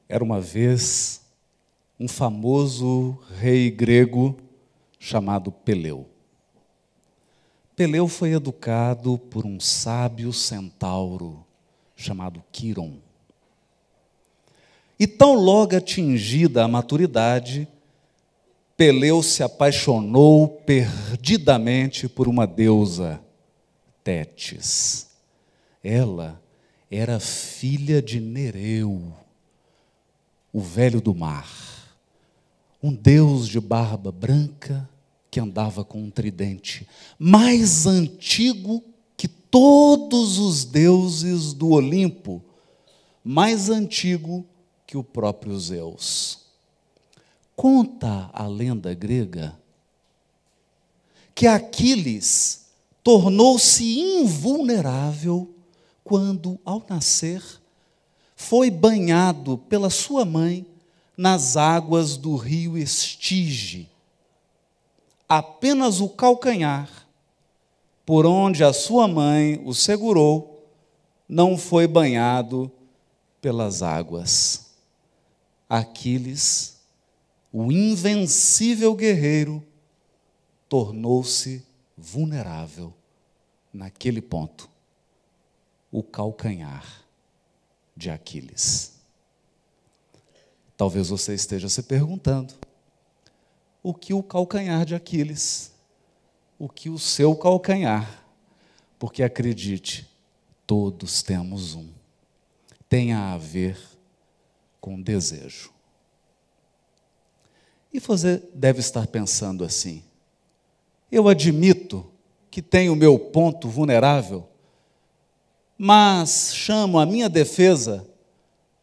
Era uma vez um famoso rei grego chamado Peleu. Peleu foi educado por um sábio centauro chamado Quiron. E tão logo atingida a maturidade, Peleu se apaixonou perdidamente por uma deusa, Tétis. Ela era filha de Nereu, o velho do mar, um deus de barba branca que andava com um tridente, mais antigo que todos os deuses do Olimpo, mais antigo que o próprio Zeus. Conta a lenda grega que Aquiles tornou-se invulnerável quando, ao nascer, foi banhado pela sua mãe nas águas do rio Estige. Apenas o calcanhar, por onde a sua mãe o segurou, não foi banhado pelas águas. Aquiles, o invencível guerreiro, tornou-se vulnerável naquele ponto, o calcanhar de Aquiles. Talvez você esteja se perguntando, o que o calcanhar de Aquiles? O que o seu calcanhar? Porque acredite, todos temos um. Tenha a ver com desejo. E você deve estar pensando assim, eu admito que tenho o meu ponto vulnerável, mas chamo à minha defesa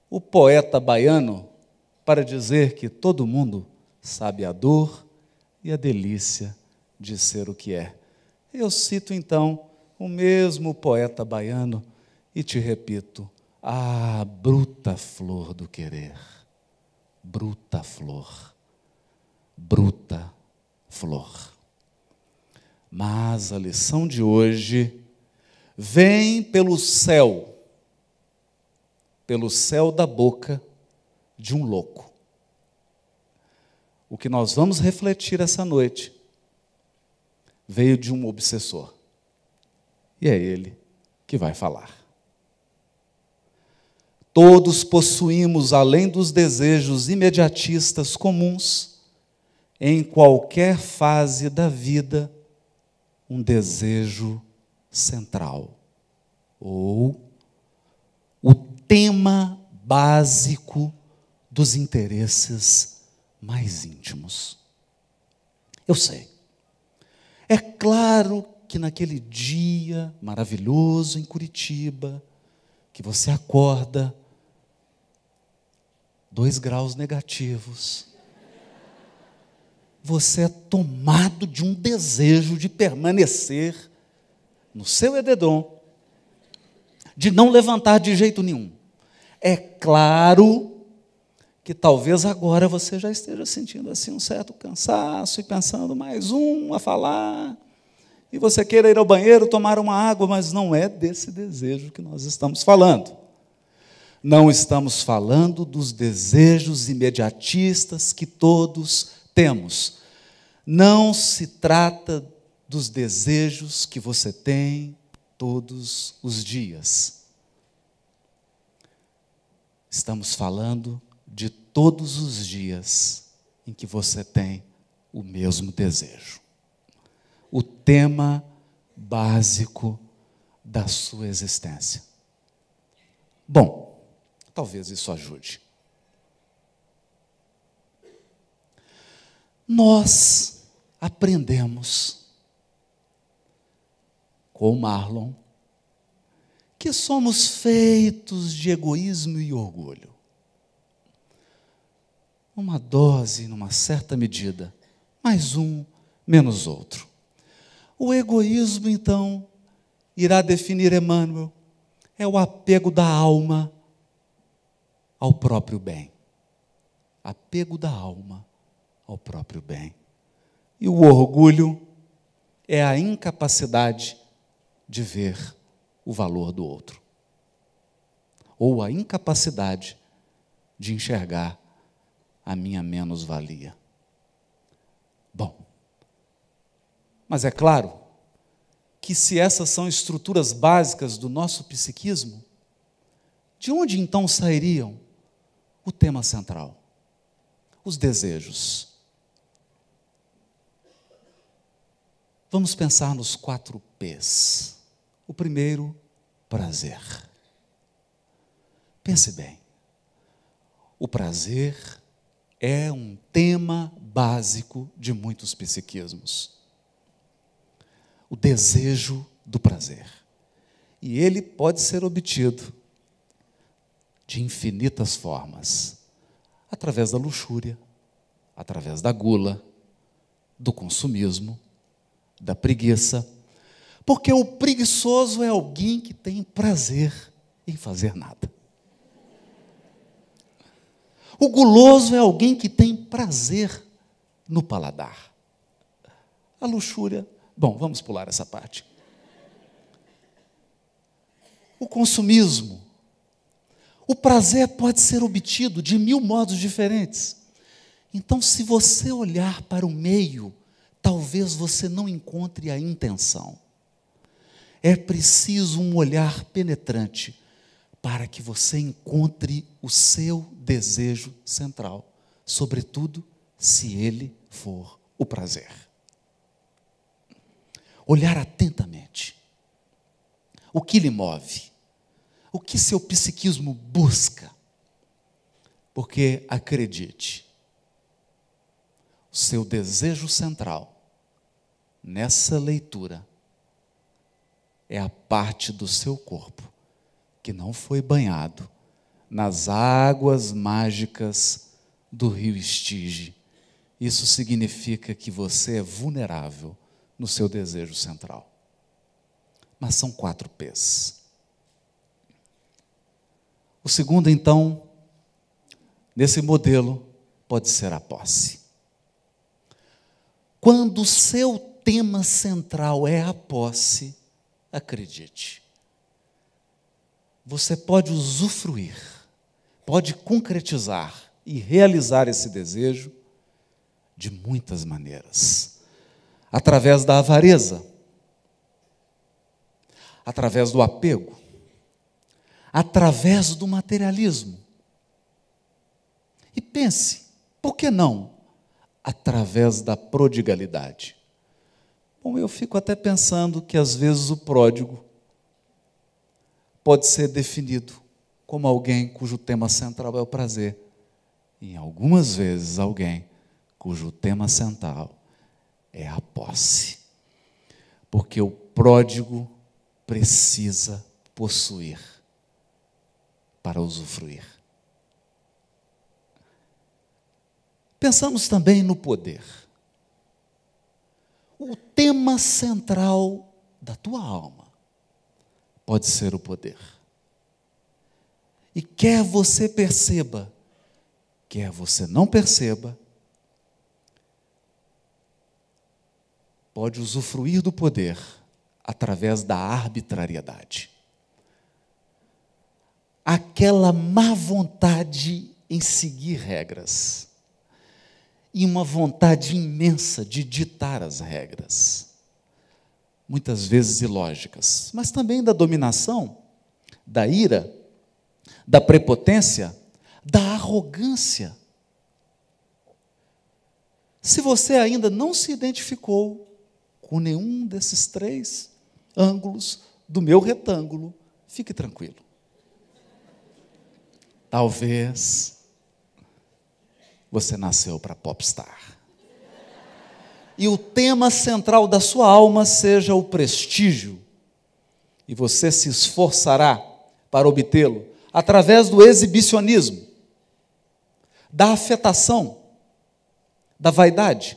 o poeta baiano para dizer que todo mundo sabe a dor e a delícia de ser o que é. Eu cito então o mesmo poeta baiano e te repito, ah, bruta flor do querer, bruta flor, bruta flor. Mas a lição de hoje vem pelo céu da boca de um louco. O que nós vamos refletir essa noite veio de um obsessor. E é ele que vai falar. Todos possuímos, além dos desejos imediatistas comuns, em qualquer fase da vida, um desejo central, ou o tema básico dos interesses mais íntimos. Eu sei. É claro que naquele dia maravilhoso em Curitiba, que você acorda, 2 graus negativos, você é tomado de um desejo de permanecer no seu edredom, de não levantar de jeito nenhum. É claro que talvez agora você já esteja sentindo assim um certo cansaço e pensando mais um a falar, e você queira ir ao banheiro, tomar uma água, mas não é desse desejo que nós estamos falando. Não estamos falando dos desejos imediatistas que todos temos. Não se trata dos desejos que você tem todos os dias. Estamos falando de todos os dias em que você tem o mesmo desejo. O tema básico da sua existência. Bom, talvez isso ajude. Nós aprendemos com o Marlon que somos feitos de egoísmo e orgulho. Uma dose, numa certa medida, mais um, menos outro. O egoísmo, então, irá definir Emmanuel, é o apego da alma ao próprio bem. Apego da alma ao próprio bem. E o orgulho é a incapacidade de ver o valor do outro. Ou a incapacidade de enxergar a minha menos-valia. Bom, mas é claro que se essas são estruturas básicas do nosso psiquismo, de onde então sairiam o tema central? Os desejos. Vamos pensar nos 4 P's. O primeiro, prazer. Pense bem. O prazer é um tema básico de muitos psiquismos. O desejo do prazer. E ele pode ser obtido de infinitas formas. Através da luxúria, através da gula, do consumismo, da preguiça. Porque o preguiçoso é alguém que tem prazer em fazer nada. O guloso é alguém que tem prazer no paladar. A luxúria, bom, vamos pular essa parte. O consumismo. O prazer pode ser obtido de 1000 modos diferentes. Então, se você olhar para o meio, talvez você não encontre a intenção. É preciso um olhar penetrante para que você encontre o seu desejo central, sobretudo se ele for o prazer. Olhar atentamente. O que lhe move? O que seu psiquismo busca? Porque, acredite, o seu desejo central, nessa leitura, é a parte do seu corpo que não foi banhado nas águas mágicas do rio Estige. Isso significa que você é vulnerável no seu desejo central. Mas são 4 P's. O segundo, então, nesse modelo, pode ser a posse. Quando o seu tema central é a posse, acredite, você pode usufruir, pode concretizar e realizar esse desejo de muitas maneiras. Através da avareza, através do apego, através do materialismo. E pense, por que não através da prodigalidade? Bom, eu fico até pensando que às vezes o pródigo pode ser definido como alguém cujo tema central é o prazer. E algumas vezes alguém cujo tema central é a posse. Porque o pródigo precisa possuir para usufruir. Pensamos também no poder. O tema central da tua alma pode ser o poder. E quer você perceba, quer você não perceba, pode usufruir do poder através da arbitrariedade. Aquela má vontade em seguir regras e uma vontade imensa de ditar as regras, muitas vezes ilógicas, mas também da dominação, da ira, da prepotência, da arrogância. Se você ainda não se identificou com nenhum desses 3 ângulos do meu retângulo, fique tranquilo. Talvez você nasceu para popstar. E o tema central da sua alma seja o prestígio. E você se esforçará para obtê-lo através do exibicionismo, da afetação, da vaidade,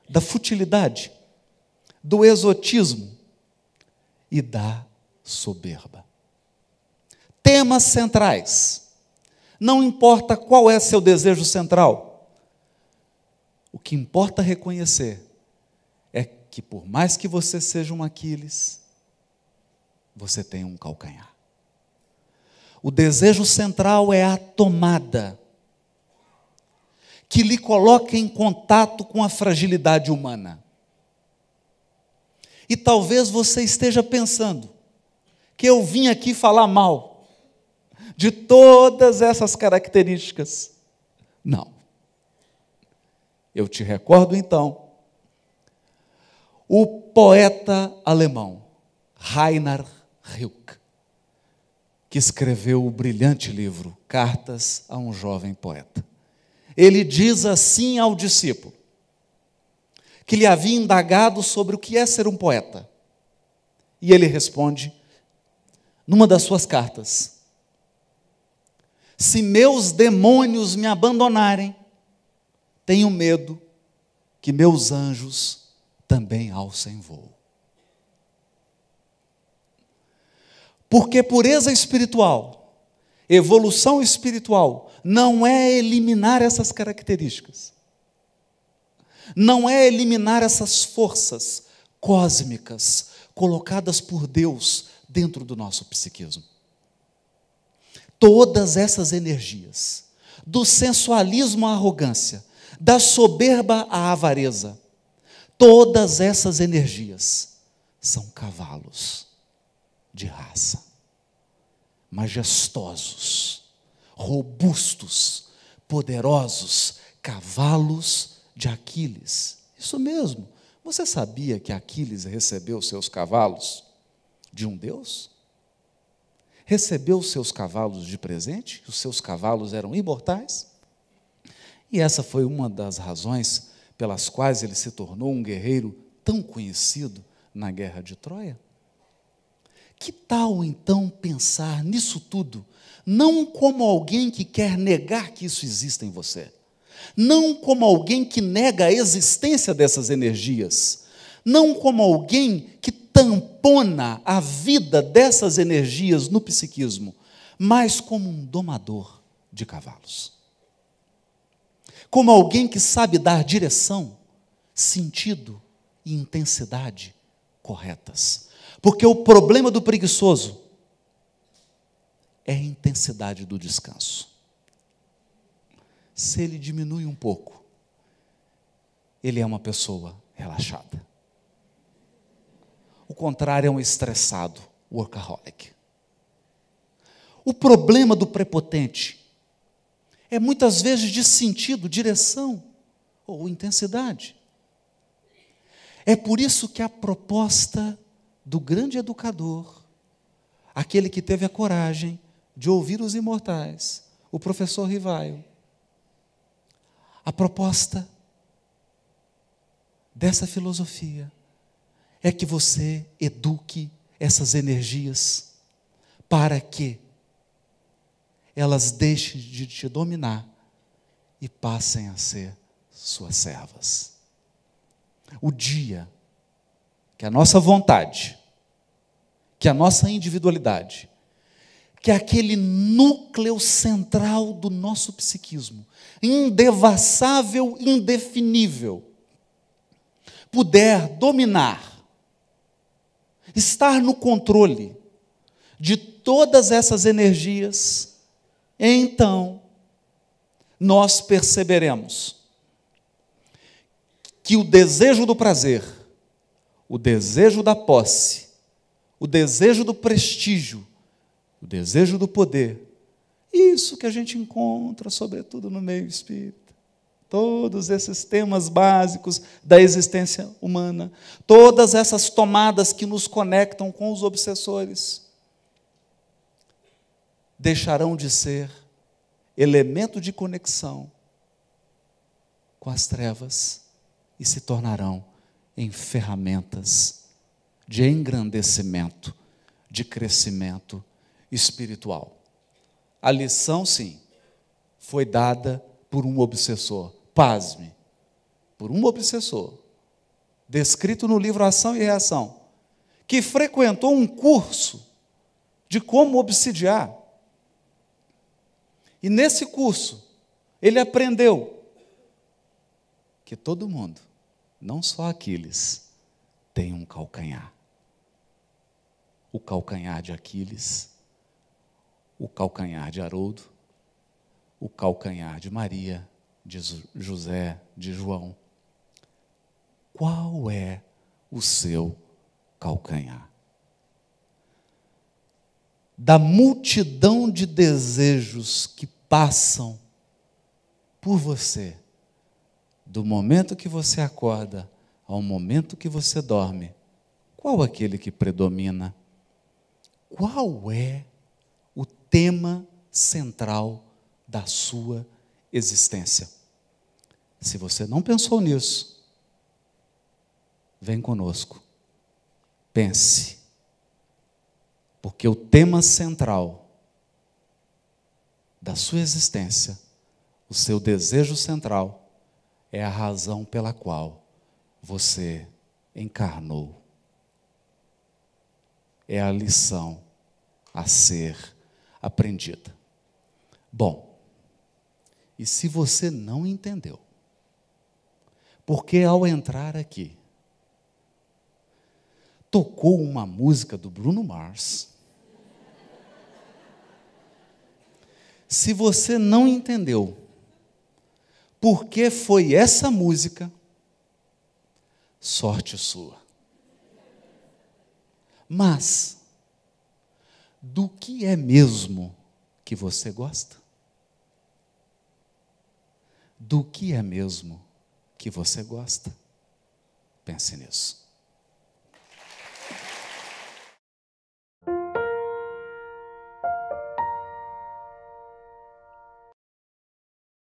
da futilidade, do exotismo e da soberba. Temas centrais. Não importa qual é seu desejo central. O que importa reconhecer é que, por mais que você seja um Aquiles, você tem um calcanhar. O desejo central é a tomada, que lhe coloca em contato com a fragilidade humana. E talvez você esteja pensando que eu vim aqui falar mal de todas essas características. Não. Eu te recordo então, o poeta alemão Reinhard Rilke, que escreveu o brilhante livro Cartas a um Jovem Poeta. Ele diz assim ao discípulo, que lhe havia indagado sobre o que é ser um poeta. E ele responde, numa das suas cartas: se meus demônios me abandonarem, tenho medo que meus anjos também alcem voo. Porque pureza espiritual, evolução espiritual, não é eliminar essas características. Não é eliminar essas forças cósmicas colocadas por Deus dentro do nosso psiquismo. Todas essas energias, do sensualismo à arrogância, da soberba à avareza, todas essas energias são cavalos de raça, majestosos, robustos, poderosos, cavalos de Aquiles. Isso mesmo. Você sabia que Aquiles recebeu seus cavalos de um Deus? Recebeu os seus cavalos de presente? Os seus cavalos eram imortais? E essa foi uma das razões pelas quais ele se tornou um guerreiro tão conhecido na guerra de Troia? Que tal, então, pensar nisso tudo, não como alguém que quer negar que isso existe em você, não como alguém que nega a existência dessas energias, não como alguém que tampona a vida dessas energias no psiquismo, mas como um domador de cavalos. Como alguém que sabe dar direção, sentido e intensidade corretas. Porque o problema do preguiçoso é a intensidade do descanso. Se ele diminui um pouco, ele é uma pessoa relaxada. O contrário é um estressado, workaholic. O problema do prepotente é muitas vezes de sentido, direção ou intensidade. É por isso que a proposta do grande educador, aquele que teve a coragem de ouvir os imortais, o professor Rivaio, a proposta dessa filosofia é que você eduque essas energias para que elas deixem de te dominar e passem a ser suas servas. O dia que a nossa vontade, que a nossa individualidade, que aquele núcleo central do nosso psiquismo, indevassável, indefinível, puder dominar, estar no controle de todas essas energias, então nós perceberemos que o desejo do prazer, o desejo da posse, o desejo do prestígio, o desejo do poder, isso que a gente encontra, sobretudo no meio espírita, todos esses temas básicos da existência humana, todas essas tomadas que nos conectam com os obsessores, deixarão de ser elemento de conexão com as trevas e se tornarão em ferramentas de engrandecimento, de crescimento espiritual. A lição, sim, foi dada por um obsessor. Pasme, por um obsessor, descrito no livro Ação e Reação, que frequentou um curso de como obsidiar. E nesse curso, ele aprendeu que todo mundo, não só Aquiles, tem um calcanhar. O calcanhar de Aquiles, o calcanhar de Haroldo, o calcanhar de Maria, de José, de João. Qual é o seu calcanhar? Da multidão de desejos que passam por você, do momento que você acorda ao momento que você dorme, qual aquele que predomina? Qual é o tema central da sua existência? Se você não pensou nisso, vem conosco, pense, porque o tema central da sua existência, o seu desejo central, é a razão pela qual você encarnou. É a lição a ser aprendida. Bom, e se você não entendeu, porque ao entrar aqui, tocou uma música do Bruno Mars, se você não entendeu por que foi essa música, sorte sua. Mas, do que é mesmo que você gosta? Do que é mesmo que você gosta? Pense nisso.